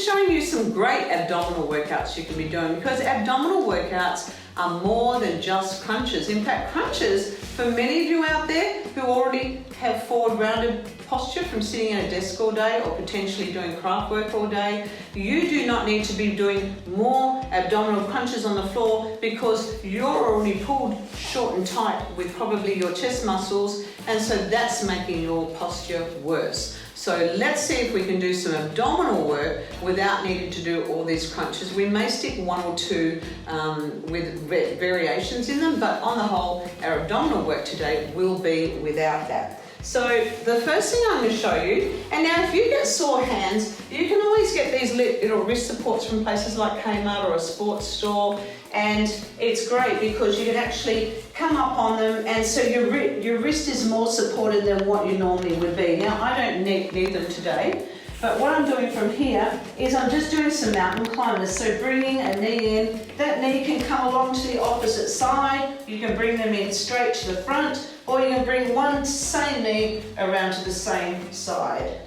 showing you some great abdominal workouts you can be doing, because abdominal workouts are more than just crunches. In fact, crunches, for many of you out there who already have forward rounded posture from sitting at a desk all day or potentially doing craft work all day, you do not need to be doing more abdominal crunches on the floor, because you're already pulled short and tight with probably your chest muscles, and so that's making your posture worse. So let's see if we can do some abdominal work without needing to do all these crunches. We may stick one or two with variations in them, but on the whole, our abdominal work today will be without that. So the first thing I'm going to show you, and now if you get sore hands, you can always get these little wrist supports from places like Kmart or a sports store, and it's great because you can actually come up on them, and so your wrist is more supported than what you normally would be. Now I don't need them today, but what I'm doing from here is I'm just doing some mountain climbers. So bringing a knee in, that knee can come along to the opposite side, you can bring them in straight to the front, or you can bring one same knee around to the same side.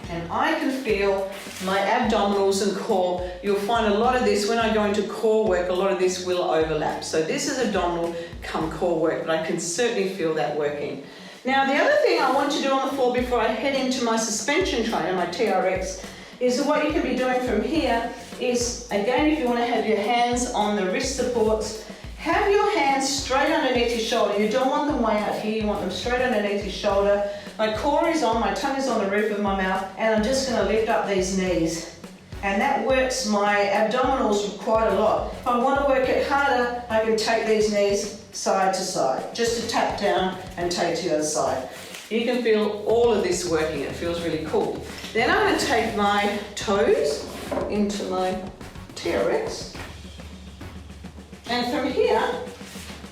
And I can feel my abdominals and core. You'll find a lot of this when I go into core work, a lot of this will overlap. So this is abdominal come core work, but I can certainly feel that working. Now the other thing I want to do on the floor before I head into my suspension trainer, my TRX, is what you can be doing from here is, again, if you want to have your hands on the wrist supports, have your hands straight underneath your shoulder. You don't want them way out here, you want them straight underneath your shoulder. My core is on, my tongue is on the roof of my mouth, and I'm just going to lift up these knees. And that works my abdominals quite a lot. If I want to work it harder, I can take these knees side to side, just to tap down and take to the other side. You can feel all of this working, it feels really cool. Then I'm going to take my toes into my TRX. And from here,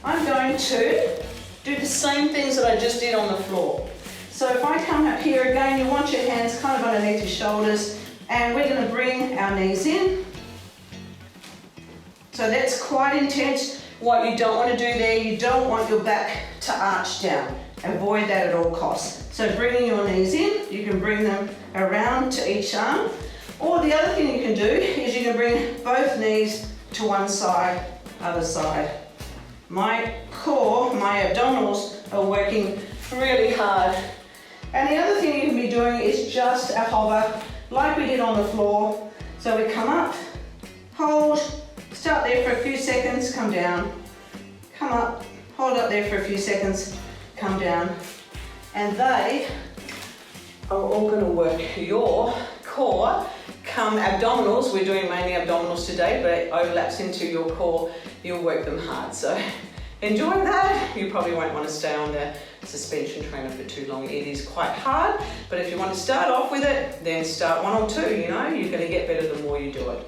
I'm going to do the same things that I just did on the floor. So if I come up here again, you want your hands kind of underneath your shoulders, and we're going to bring our knees in. So that's quite intense. What you don't want to do there, you don't want your back to arch down. Avoid that at all costs. So bringing your knees in, you can bring them around to each arm. Or the other thing you can do is you can bring both knees to one side, other side. My core, my abdominals are working really hard. And the other thing you can be doing is just a hover, like we did on the floor. So we come up, hold, start there for a few seconds, come down, come up, hold up there for a few seconds, come down. And they are all going to work your core, come abdominals. We're doing mainly abdominals today, but it overlaps into your core. You'll work them hard. So enjoy that. You probably won't want to stay on the suspension trainer for too long. It is quite hard, but if you want to start off with it, then start one or two, you know, you're going to get better the more you do it.